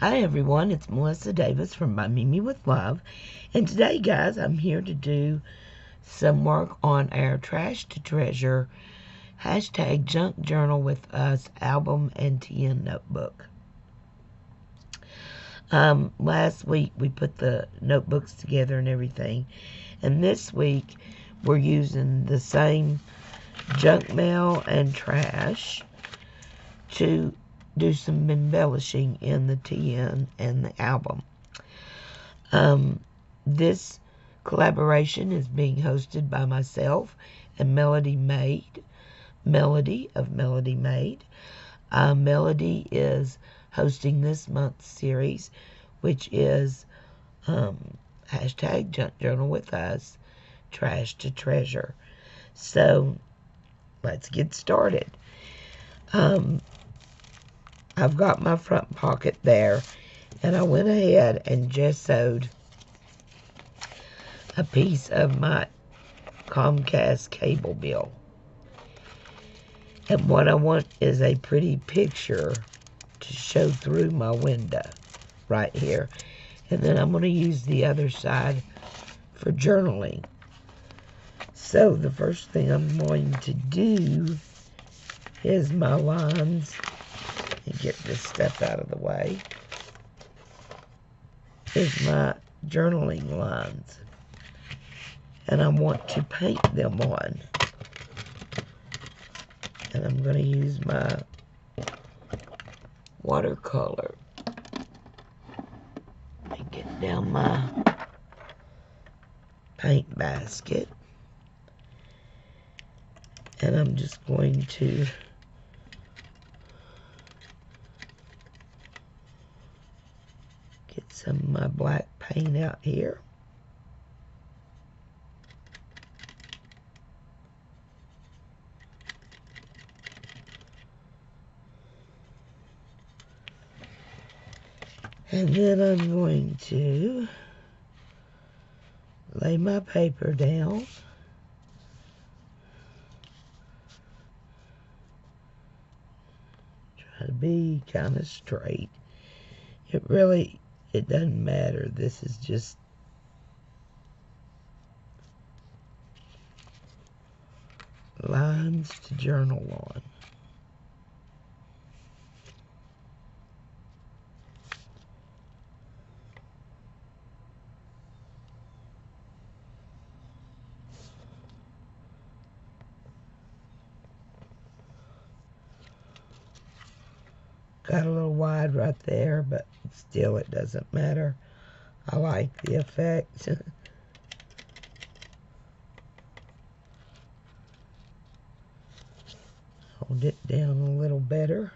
Hi everyone, it's Melissa Davis from My Mimi with Love, and today guys I'm here to do some work on our Trash to Treasure hashtag Junk Journal with Us album and TN notebook. Last week we put the notebooks together and everything, and this week we're using the same junk mail and trash to do some embellishing in the TN and the album. This collaboration is being hosted by myself and Melodi Made, Melody of Melodi Made. Melody is hosting this month's series, which is hashtag Junk Journal with Us, Trash to Treasure. So let's get started. I've got my front pocket there, and I went ahead and gessoed a piece of my Comcast cable bill. And what I want is a pretty picture to show through my window right here. And then I'm going to use the other side for journaling. So the first thing I'm going to do is my lines. And get this stuff out of the way, is my journaling lines. And I want to paint them on. And I'm going to use my watercolor and get down my paint basket. And I'm just going to get some of my black paint out here. And then I'm going to lay my paper down. Try to be kind of straight. It doesn't matter. This is just lines to journal on. Got a little wide right there, but still it doesn't matter. I like the effect. Hold it down a little better.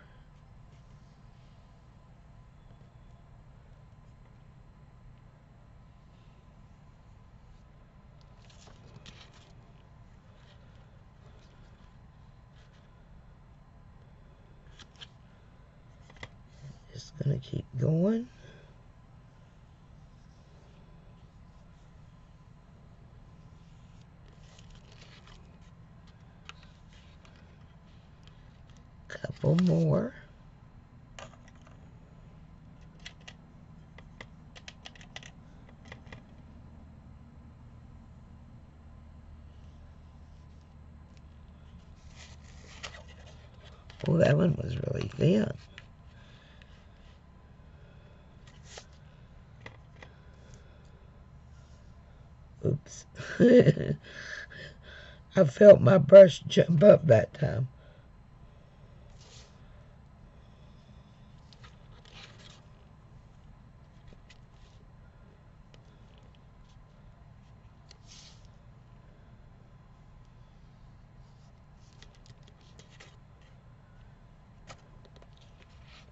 Just gonna keep going. Couple more. Well, that one was really thin. Oops. I felt my brush jump up that time.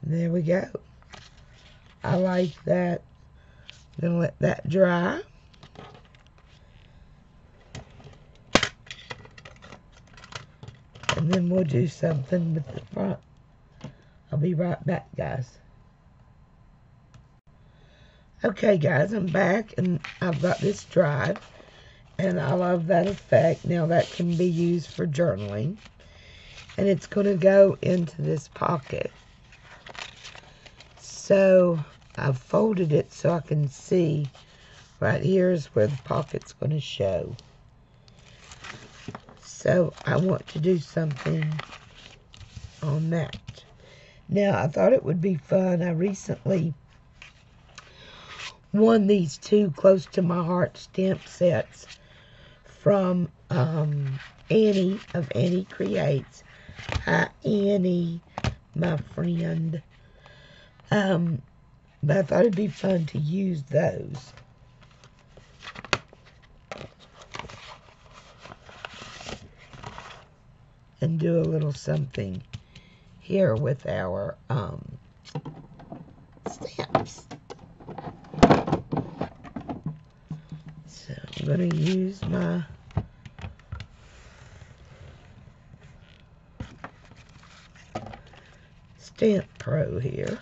There we go. I like that. I'm going to let that dry. And then we'll do something with the front. I'll be right back, guys. Okay, guys, I'm back, and I've got this dried. And I love that effect. Now, that can be used for journaling. And it's going to go into this pocket. So I've folded it so I can see right here is where the pocket's going to show. So I want to do something on that. Now, I thought it would be fun. I recently won these 2 close to my heart stamp sets from Annie of Annie Creates. Hi, Annie, my friend. But I thought it'd be fun to use those. And do a little something here with our stamps. So I'm going to use my Stamp Pro here.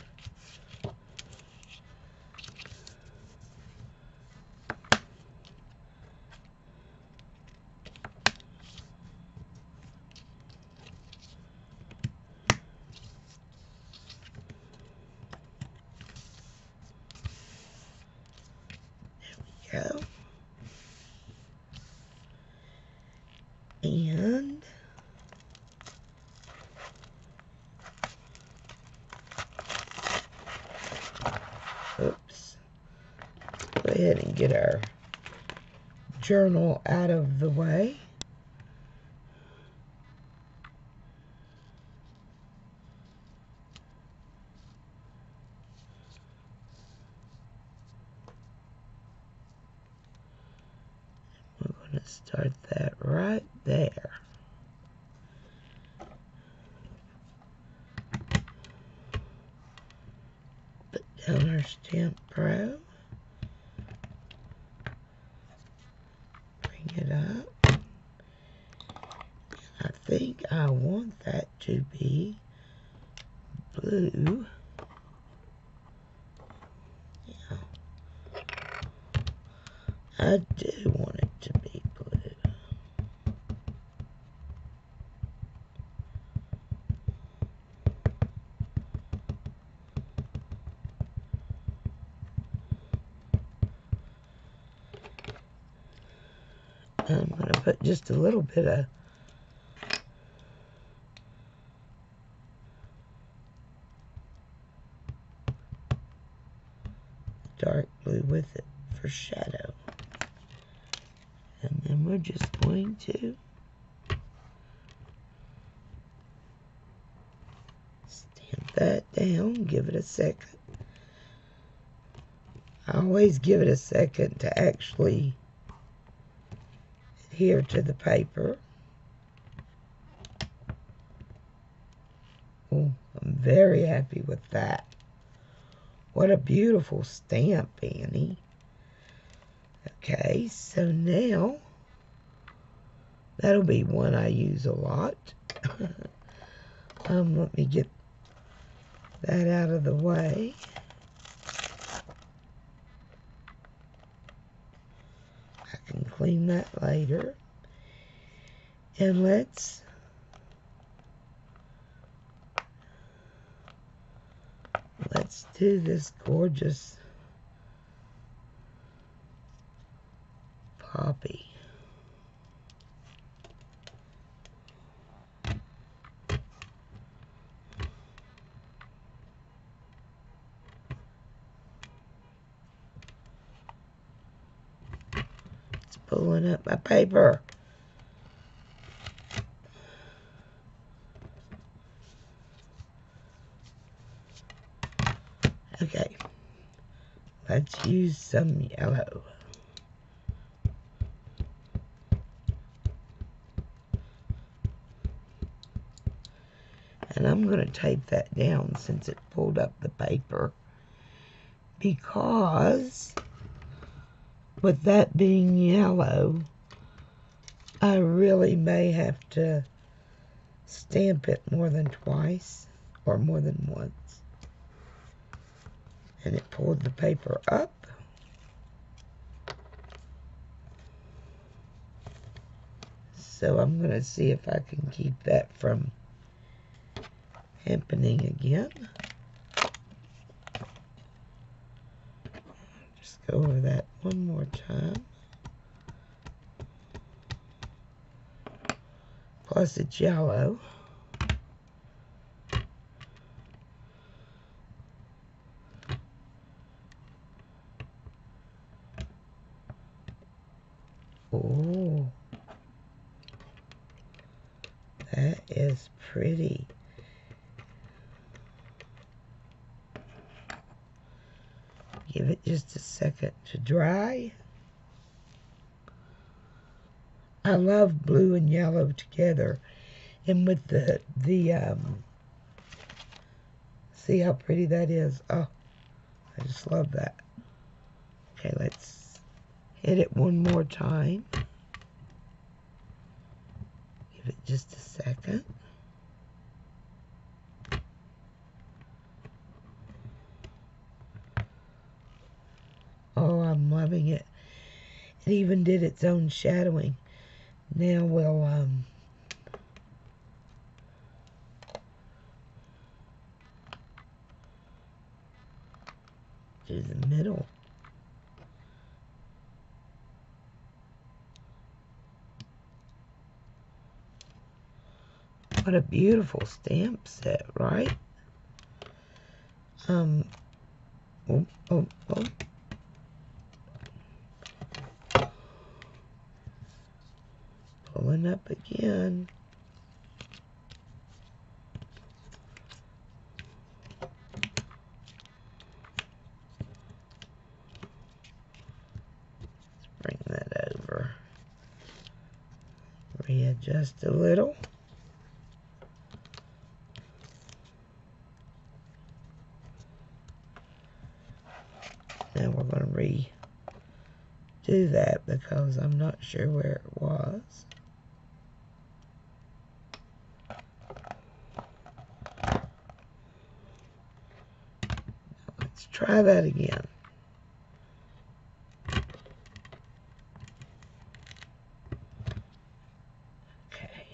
Go. And oops, go ahead and get our journal out of the way. We're going to start that right there. Put down our Stamp Pro. Bring it up. I think I want that to be blue. Yeah. I do want it to be blue. I'm going to put just a little bit of dark blue with it for shadow. And then we're just going to stamp that down, give it a second. I always give it a second to actually adhere to the paper. Oh, I'm very happy with that. What a beautiful stamp, Annie. Okay, so now, that'll be one I use a lot. Let me get that out of the way. I can clean that later. And let's do this gorgeous poppy. It's pulling up my paper. Okay, let's use some yellow. And I'm going to tape that down since it pulled up the paper, because with that being yellow, I really may have to stamp it more than twice or more than once. And it pulled the paper up. So I'm going to see if I can keep that from happening again. go over that one more time. Plus it's yellow. Oh, that is pretty. Give it just a second to dry. I love blue and yellow together, and with the see how pretty that is. Oh, I just love that. Okay, let's hit it one more time. Give it just a second. Oh, I'm loving it. It even did its own shadowing. Now we'll do the middle. What a beautiful stamp set, right? Oh. Pulling up again. Let's bring that over. Readjust a little. Now we're going to redo that because I'm not sure where it was. Let's try that again. Okay.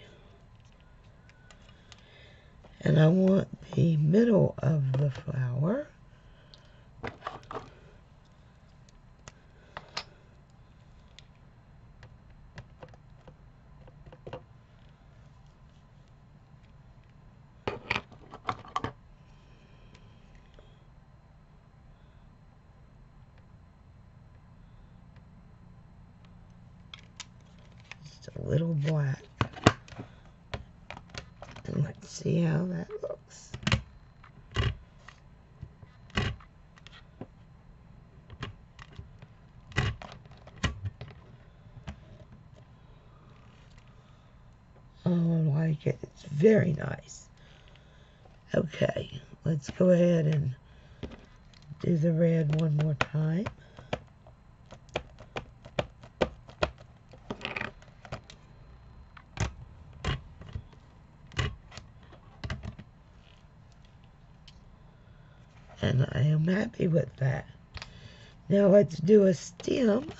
And I want the middle of the flower. A little black. And let's see how that looks. Oh, I like it. It's very nice. Okay, let's go ahead and do the red one more time. And I am happy with that. Now let's do a stem.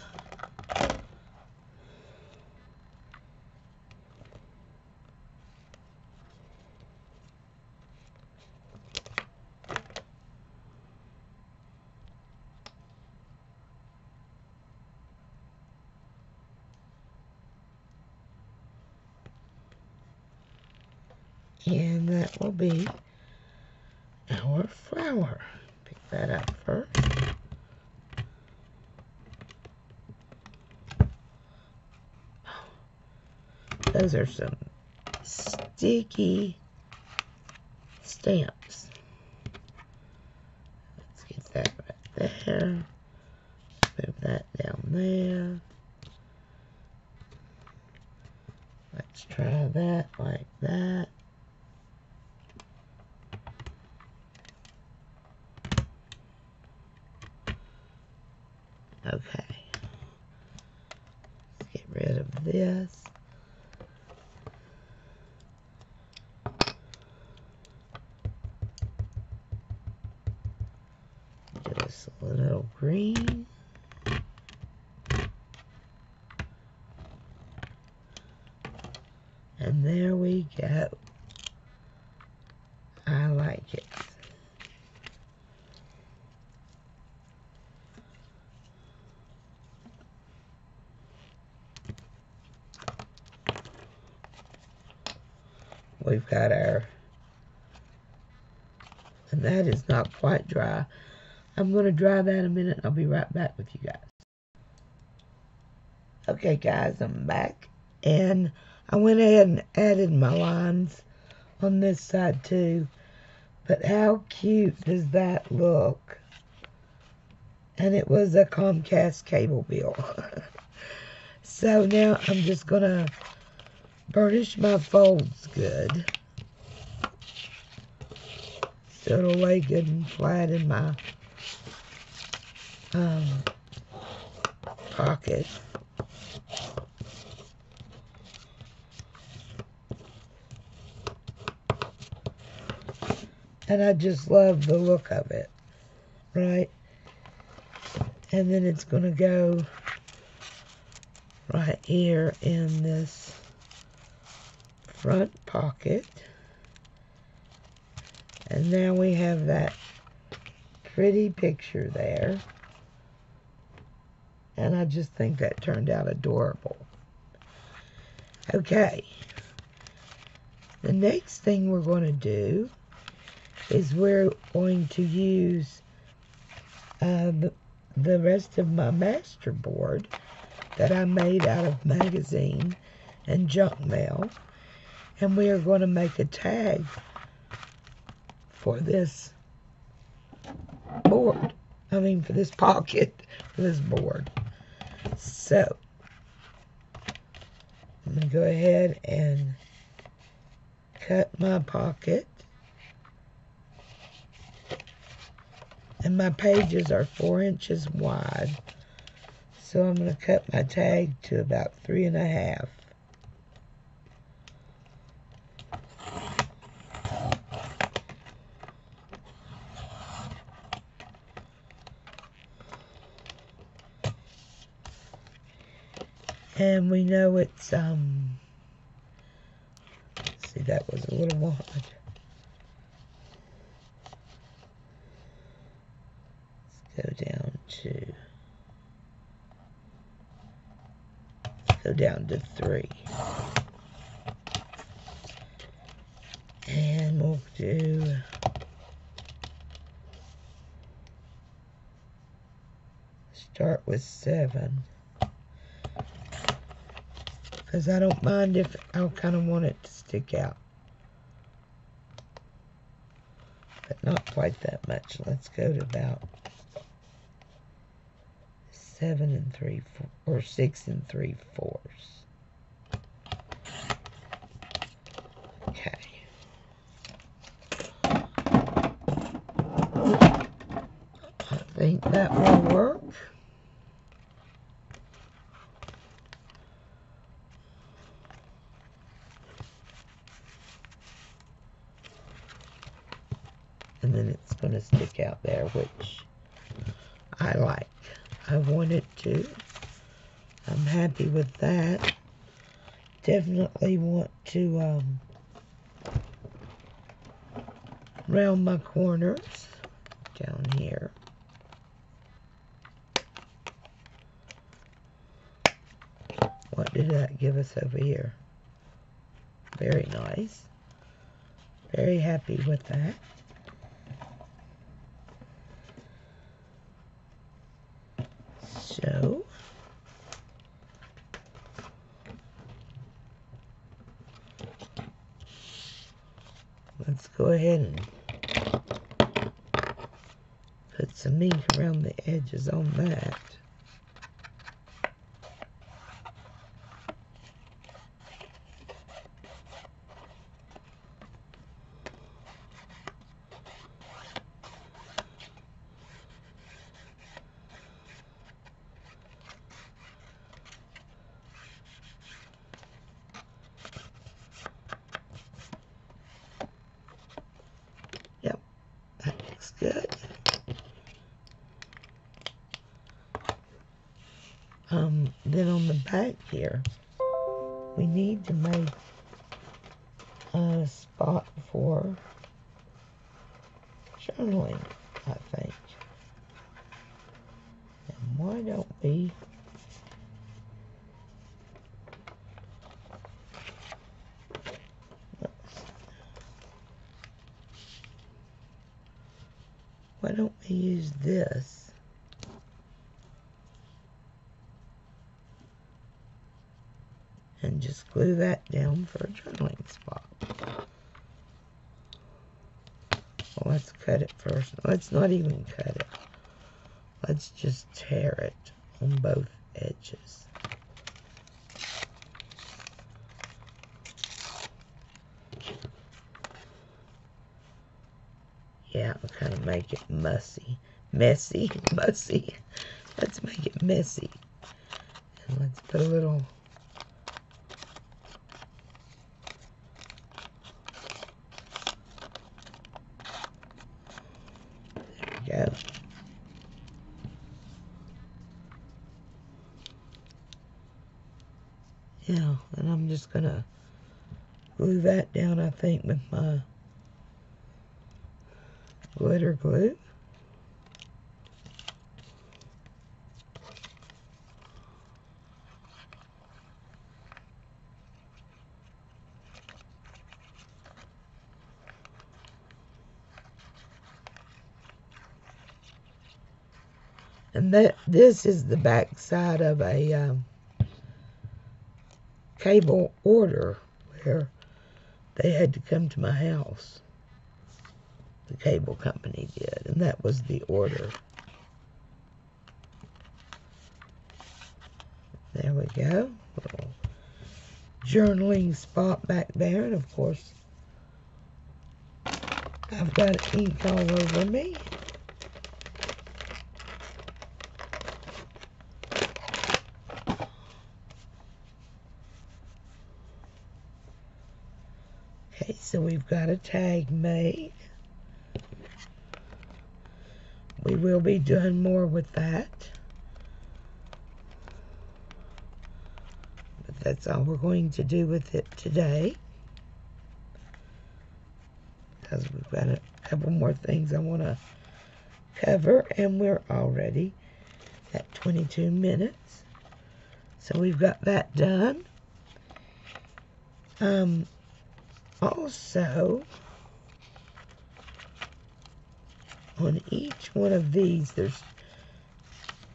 And that will be our flower. Pick that up first. Those are some sticky stamps. Let's get that right there. Move that down there. Let's try that like that. Okay. Let's get rid of this. Just a little green. And there we go. I like it. we've got our, and that is not quite dry. I'm going to dry that a minute and I'll be right back with you guys. Okay guys, I'm back, and I went ahead and added my lines on this side too, but how cute does that look? And it was a Comcast cable bill. So now I'm just going to burnish my folds good, so it'll lay good and flat in my pocket. And I just love the look of it, right? And then it's going to go right here in this front pocket. And now we have that pretty picture there. And I just think that turned out adorable. Okay. The next thing we're going to do is we're going to use the rest of my master board that I made out of magazine and junk mail, and we are going to make a tag for this board. I mean, for this pocket, for this board. So I'm going to go ahead and cut my pocket. And my pages are 4 inches wide. So I'm going to cut my tag to about 3.5. And we know it's, see, that was a little wide. Go down to 3. And we'll do start with 7. Because I don't mind if I'll kind of want it to stick out. But not quite that much. Let's go to about 7 3/4 or 6 3/4. Okay. I think that will work. And then it's going to stick out there, which I like. I want it to. I'm happy with that. Definitely want to round my corners down here. What did that give us over here? Very nice. Very happy with that. So, let's go ahead and put some ink around the edges on that. Yep, that looks good. Then on the back here, we need to make a spot for journaling, I think. And why don't we Why don't we use this? And just glue that down for a journaling spot. Well, let's cut it first. Let's not even cut it. Let's just tear it on both edges. Yeah, I'll kind of make it messy. Messy. Let's make it messy. And let's put a little... There we go. Yeah, and I'm just going to glue that down, I think, with my glitter glue. And this is the back side of a cable order where they had to come to my house. The cable company did, and that was the order. There we go. Little journaling spot back there, and of course, I've got ink all over me. Okay, so we've got a tag made. We will be doing more with that. But that's all we're going to do with it today. Because we've got a couple more things I want to cover, and we're already at 22 minutes. So we've got that done. Also, on each one of these, there's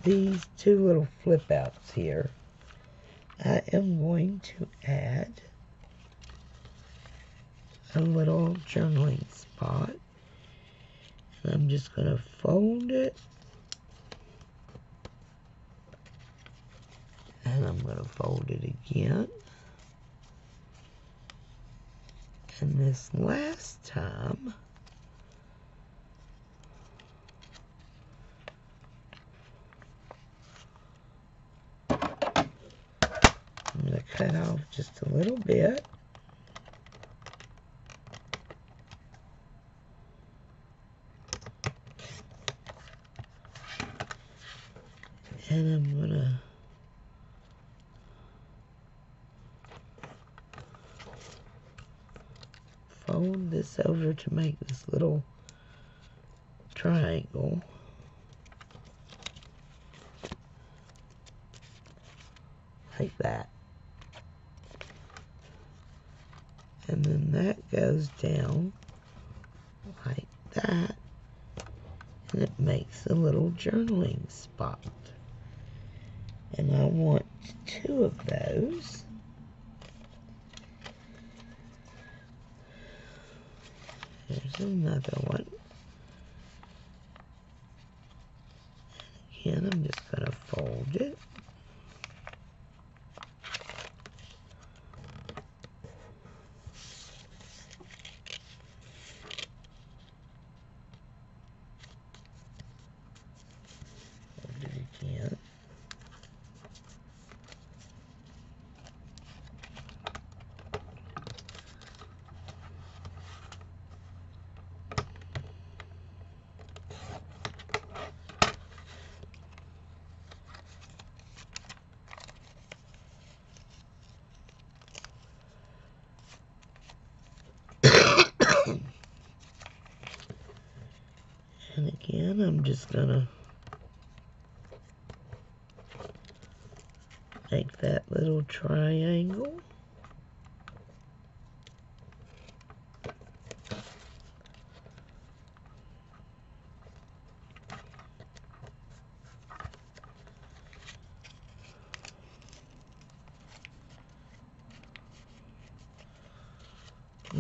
these two little flip outs here. I am going to add a little journaling spot. And I'm just going to fold it. And I'm going to fold it again. And this last time, I'm going to cut off just a little bit. And I'm going to fold this over to make this little triangle. Like that. And then that goes down like that. And it makes a little journaling spot. And I want two of those. There's another one. And again, I'm just going to fold it. Fold it again. And again, I'm just going to make that little triangle.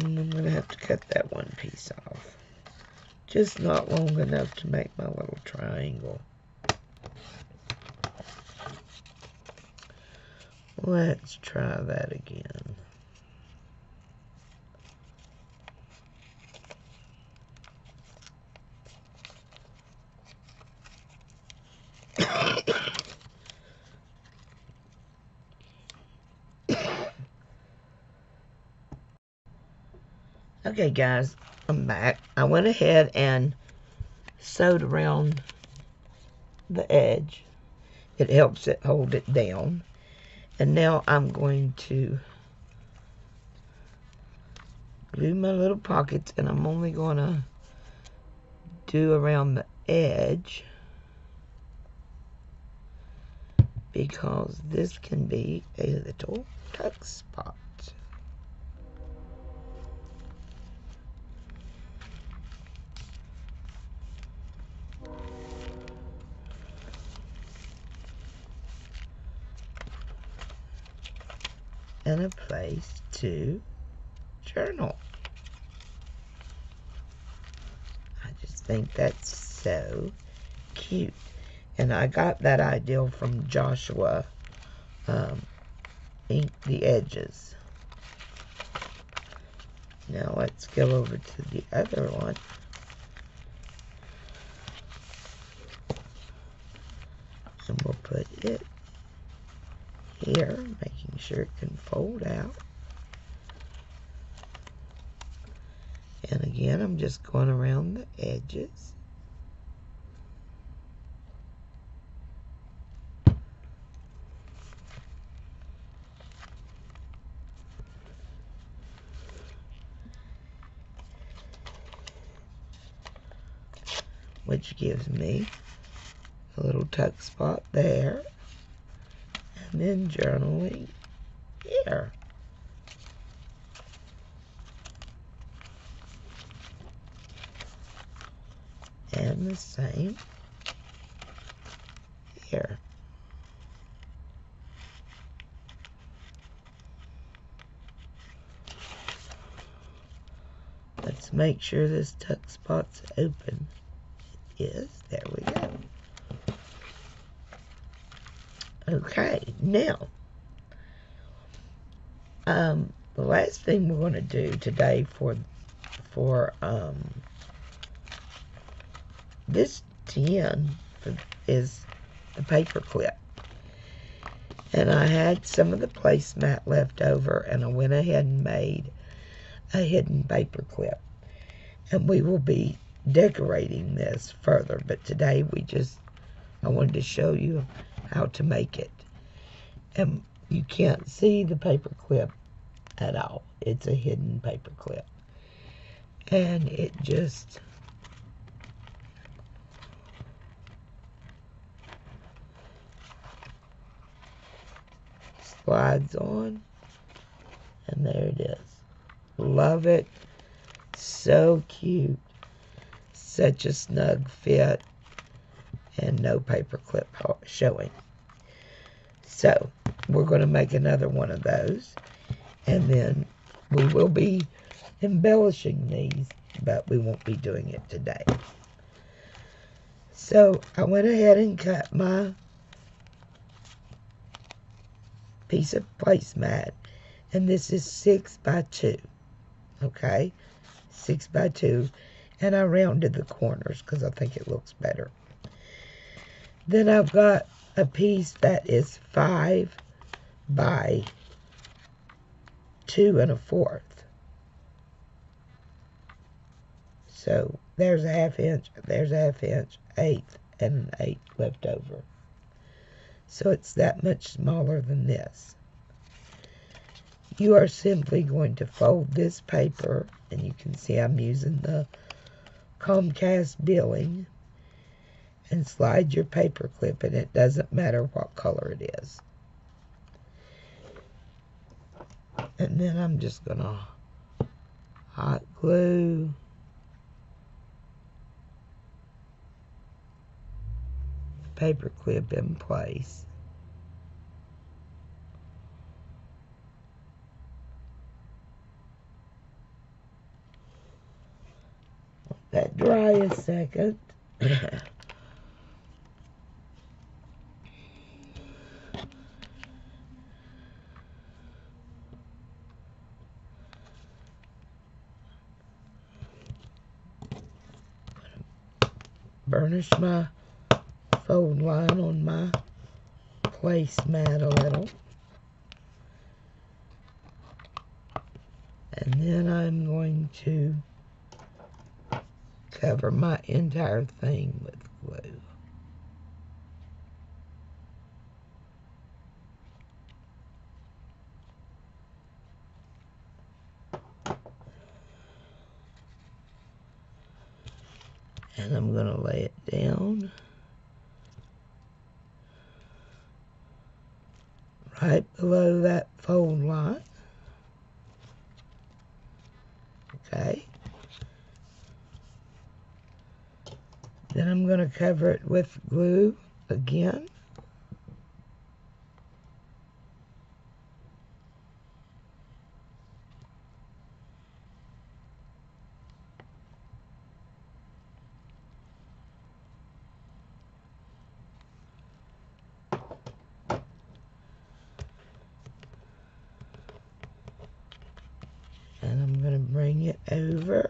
I'm going to have to cut that one piece off. Just not long enough to make my little triangle. Let's try that again. Okay guys, I'm back. I went ahead and sewed around the edge. It helps it hold it down. And now I'm going to glue my little pockets, and I'm only going to do around the edge because this can be a little tuck spot. And a place to journal. I just think that's so cute. And I got that idea from Joshua Ink the Edges. Now let's go over to the other one. And we'll put it here, making sure it can fold out. And again, I'm just going around the edges. Which gives me a little tuck spot there. And then journaling here. And the same here. Let's make sure this tuck spot's open. It is. There we go. Okay, now, the last thing we're going to do today for this tin is the paper clip. And I had some of the placemat left over, and I went ahead and made a hidden paper clip. And we will be decorating this further, but today I wanted to show you how to make it. And you can't see the paper clip at all. It's a hidden paper clip. And it just slides on, and there it is. Love it. So cute. Such a snug fit, and no paper clip showing. So we're going to make another one of those, and then we will be embellishing these, but we won't be doing it today. So I went ahead and cut my piece of placemat, and this is 6 by 2, okay, 6 by 2, and I rounded the corners because I think it looks better. Then I've got a piece that is 5 by 2 1/4. So there's a 1/2 inch, there's a 1/2 inch, 1/8, and an 1/8 left over. So it's that much smaller than this. You are simply going to fold this paper, and you can see I'm using the Comcast billing, and slide your paper clip, and it doesn't matter what color it is. And then I'm just gonna hot glue the paper clip in place. second. Burnish my fold line on my placemat a little. And then I'm going to cover my entire thing with glue. And I'm going to lay it down right below that fold line. Okay. Then I'm going to cover it with glue again. And I'm going to bring it over.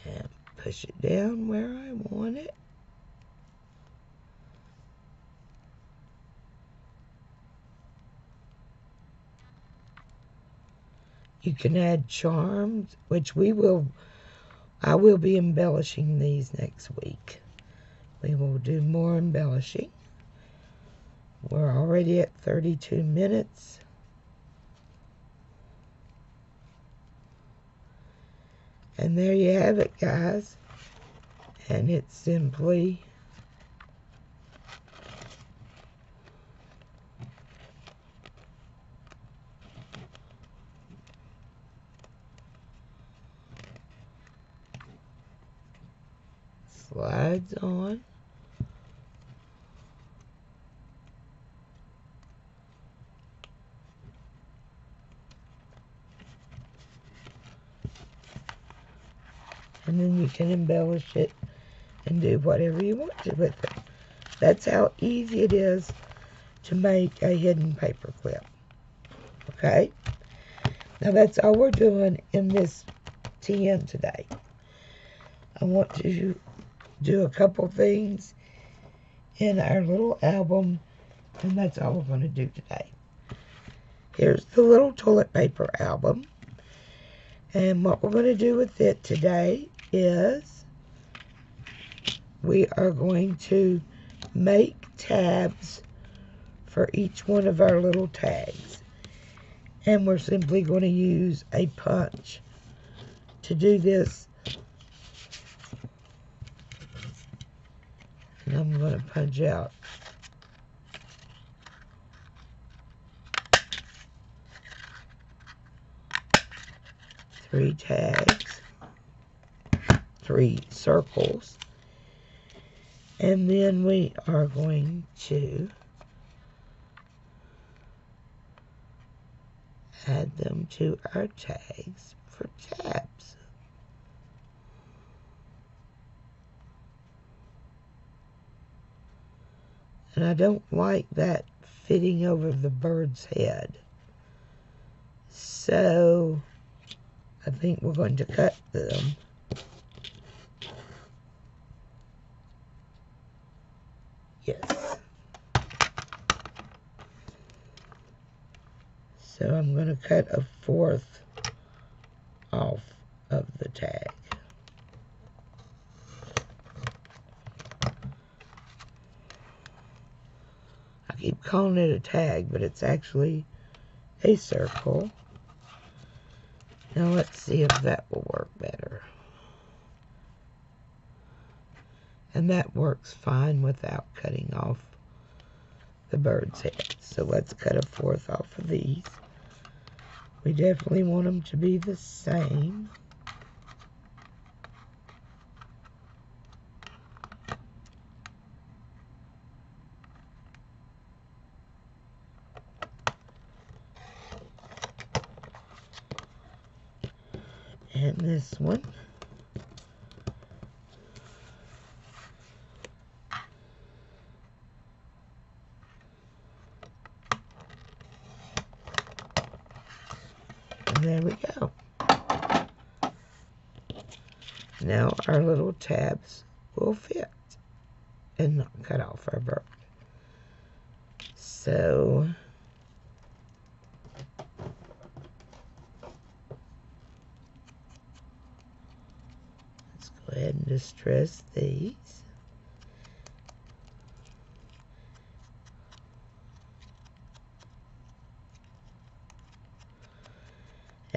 And push it down where I want it. You can add charms, which I will be embellishing these next week. We will do more embellishing. We're already at 32 minutes. And there you have it, guys. And it's simply slides on. And then you can embellish it and do whatever you want to with it. That's how easy it is to make a hidden paper clip. Okay? Now that's all we're doing in this tin today. I want to do a couple things in our little album, and that's all we're going to do today. Here's the little toilet paper album. And what we're going to do with it today is we are going to make tabs for each one of our little tags. And we're simply going to use a punch to do this. And I'm going to punch out 3 tags, 3 circles, and then we are going to add them to our tags for tabs. And I don't like that fitting over the bird's head, so I think we're going to cut them yes. So I'm going to cut 1/4 off of the tag. I keep calling it a tag, but it's actually a circle. Now let's see if that will work better. And that works fine without cutting off the bird's head. So let's cut 1/4 off of these. We definitely want them to be the same. And this one. And there we go. Now our little tabs will fit and not cut off our bird. So let's go ahead and distress these.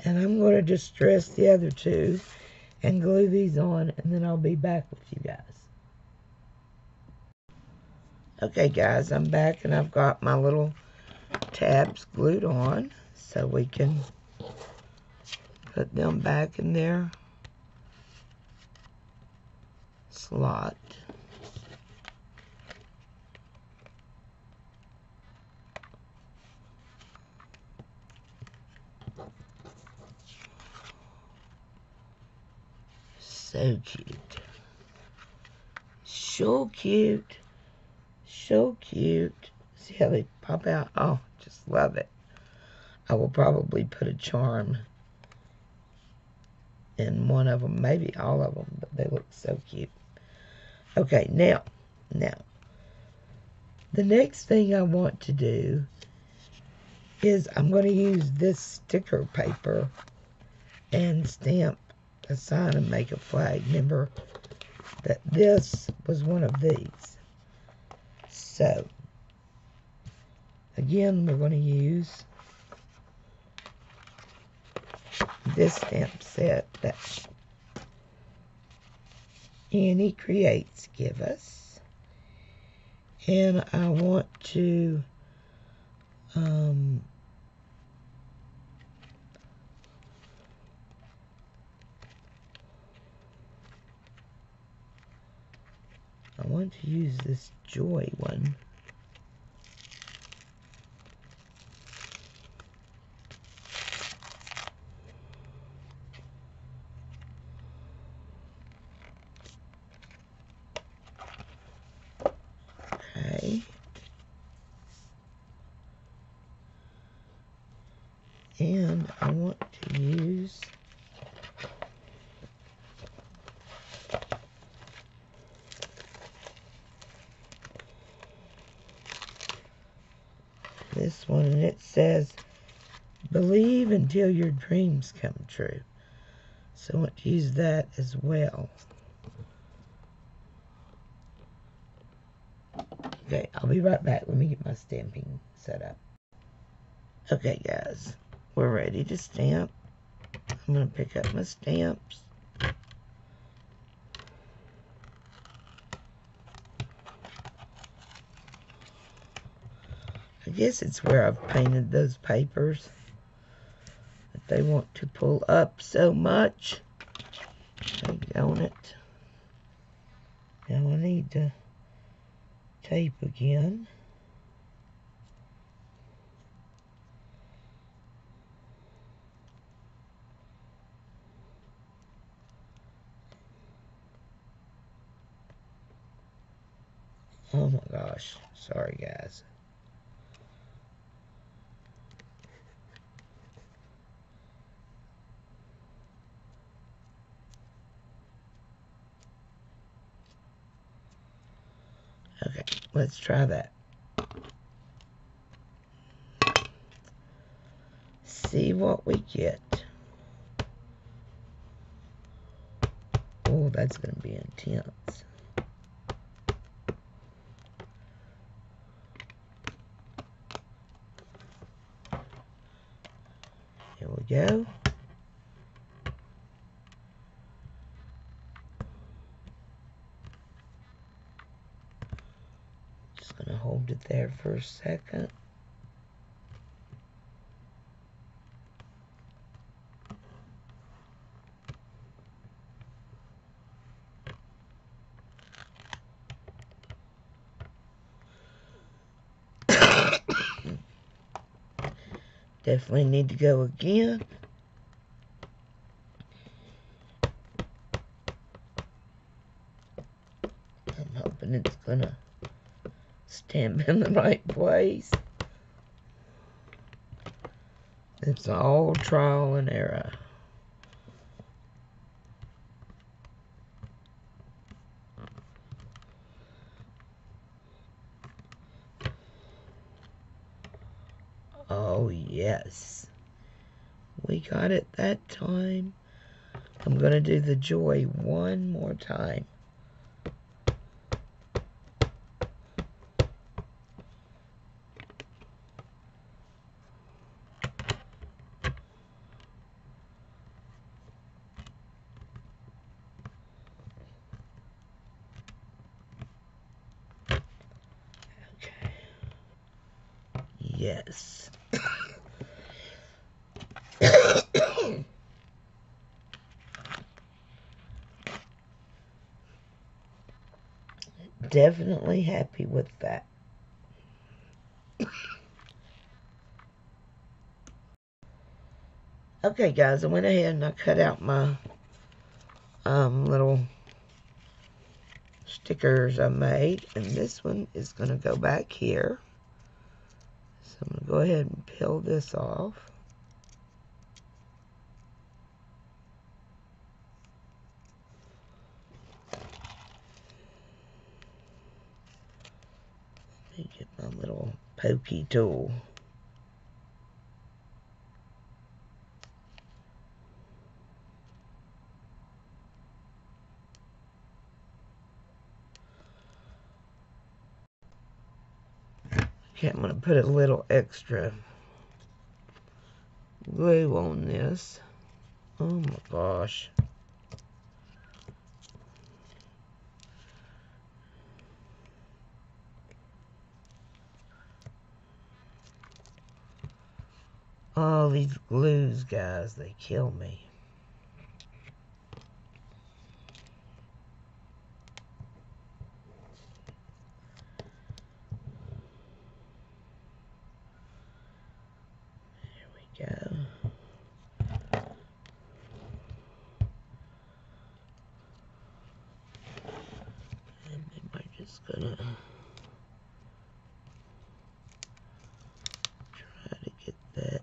And I'm going to distress the other two and glue these on, and then I'll be back with you guys. Okay guys, I'm back and I've got my little tabs glued on so we can put them back in their slot. So cute. So cute. So cute. See how they pop out? Oh, just love it. I will probably put a charm in one of them, maybe all of them, but they look so cute. Okay, now, the next thing I want to do is I'm going to use this sticker paper and stamp a sign and make a flag. Remember that this was one of these. So, again, we're going to use this stamp set that Annie Creates give us. And I want to use this Joy one. Okay. And I want to use this one, and it says, believe until your dreams come true. So I want to use that as well. Okay, I'll be right back. Let me get my stamping set up. Okay, guys, we're ready to stamp. I'm going to pick up my stamps. I guess it's where I've painted those papers that they want to pull up so much. They own it. Now I need to tape again. Oh my gosh. Sorry, guys. Okay, let's try that. See what we get. Oh, that's going to be intense. Here we go. Just going to hold it there for a second. Definitely need to go again. hoping it's gonna stamp in the right place. It's all trial and error. Oh yes, we got it that time. I'm gonna do the joy one more time. Okay. Yes. Definitely happy with that. Okay, guys, I went ahead and I cut out my little stickers I made, and this one is going to go back here. So I'm going to go ahead and peel this off. Let me get my little pokey tool. Okay, I'm going to put a little extra glue on this. Oh my gosh. All these glues, guys, they kill me. There we go. And then we're just gonna try to get that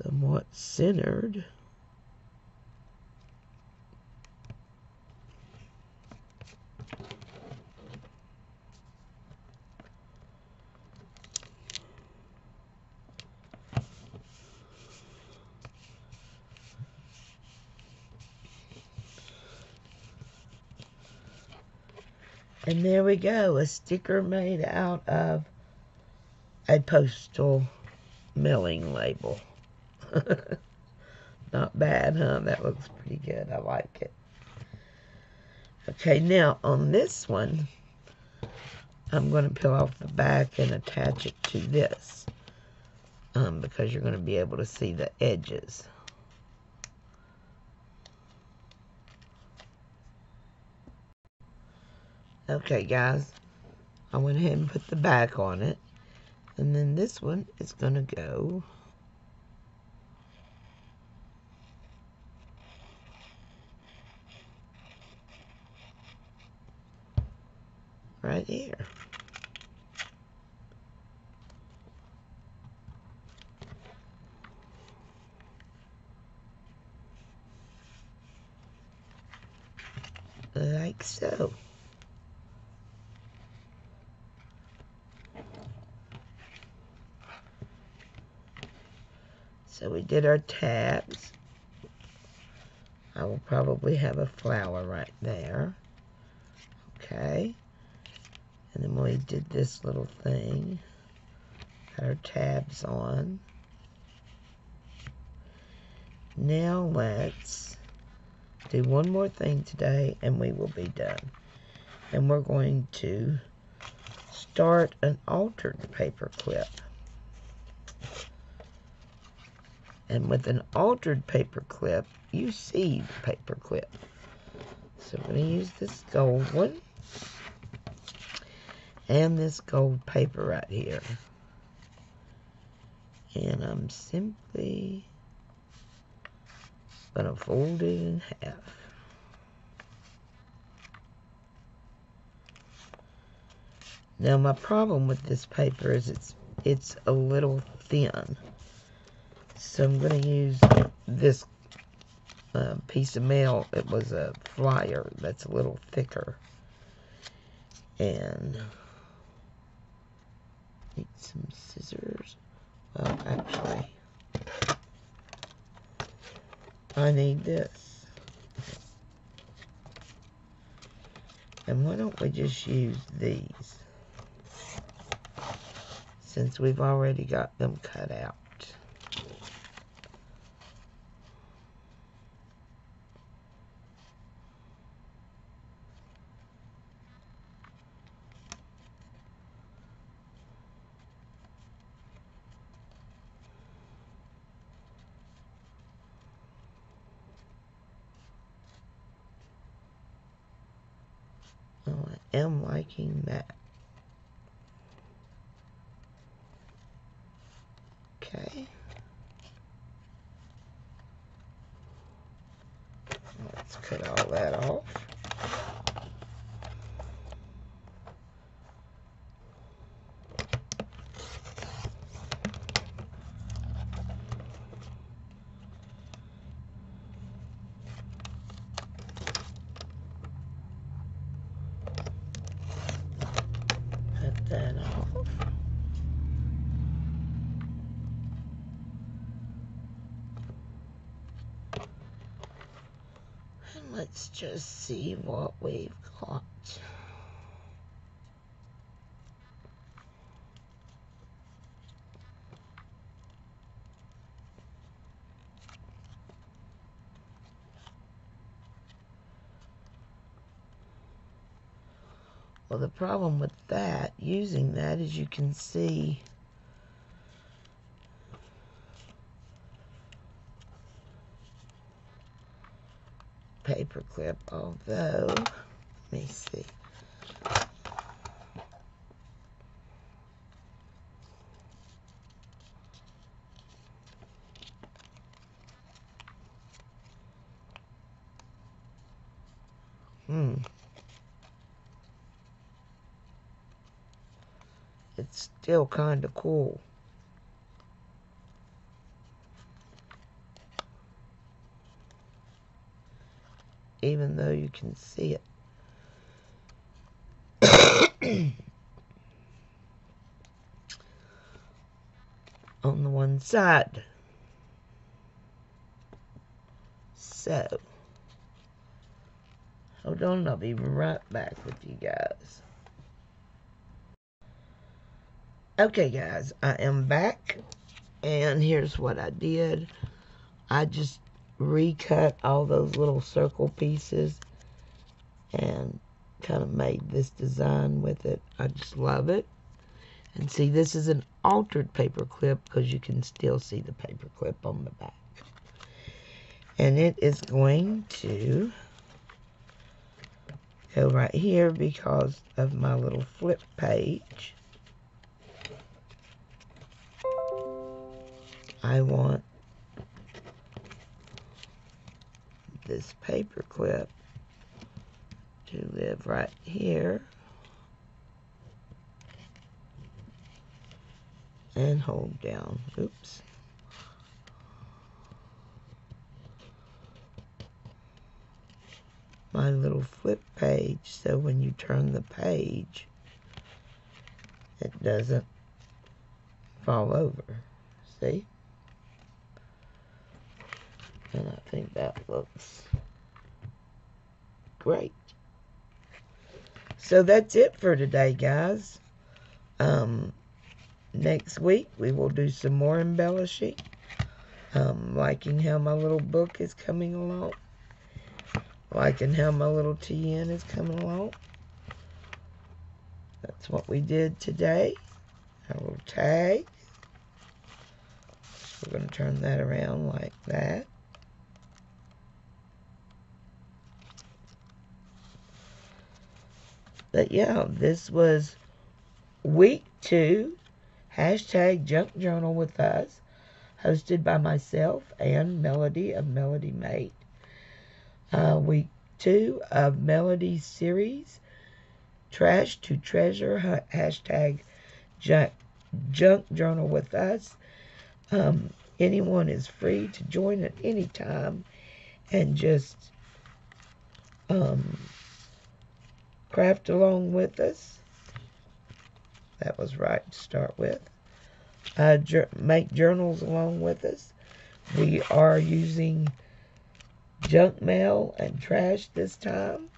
somewhat centered. And there we go, a sticker made out of a postal mailing label. Not bad, huh? That looks pretty good. I like it. Okay, now on this one, I'm going to peel off the back and attach it to this. Because you're going to be able to see the edges. Okay, guys, I went ahead and put the back on it. And then this one is going to go right here. Like so. So we did our tabs. I will probably have a flower right there. Okay. And then we did this little thing. Got our tabs on. Now let's do one more thing today and we will be done. And we're going to start an altered paper clip. And with an altered paper clip, you see the paper clip. So I'm going to use this gold one. And this gold paper right here. And I'm simply going to fold it in half. Now my problem with this paper is it's a little thin. So I'm going to use this piece of mail. It was a flyer that's a little thicker. And need some scissors. Well, actually, I need this. And why don't we just use these, since we've already got them cut out. Oh, I am liking that. Okay. Let's cut all that off. Cut that off. And let's just see what we've got. Well, the problem with that, using that, is you can see paper clip, although, let me see. It's still kind of cool. Even though you can see it on the one side. So, hold on, I'll be right back with you guys. Okay, guys, I am back, and here's what I did. I just recut all those little circle pieces and kind of made this design with it. I just love it. And see, this is an altered paper clip because you can still see the paper clip on the back. And it is going to go right here because of my little flip page. I want this paper clip to live right here and hold down, oops, my little flip page, so when you turn the page it doesn't fall over. See? And I think that looks great. So that's it for today, guys. Next week we will do some more embellishing. Liking how my little book is coming along. Liking how my little TN is coming along. That's what we did today. Our little tag. We're going to turn that around like that. But yeah, this was week 2, hashtag Junk Journal with Us, hosted by myself and Melodi of Melodi Made. Week 2 of Melody's series, Trash to Treasure, hashtag junk journal with us. Anyone is free to join at any time and just craft along with us. That was right to start with. Make journals along with us. We are using junk mail and trash this time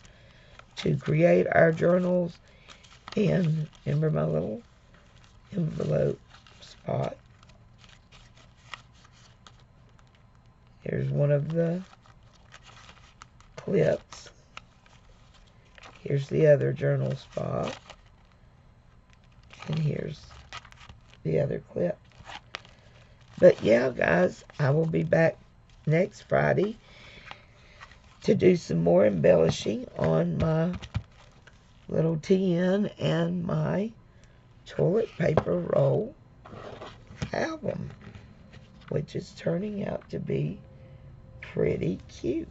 to create our journals. And remember my little envelope spot. Here's one of the clips. Here's the other journal spot. And here's the other clip. But yeah, guys, I will be back next Friday to do some more embellishing on my little TN and my toilet paper roll album, which is turning out to be pretty cute.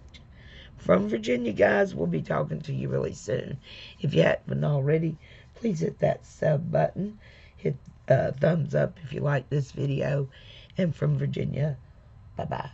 From Virginia, guys, we'll be talking to you really soon. If you haven't already, please hit that sub button. Hit thumbs up if you like this video. And from Virginia, bye-bye.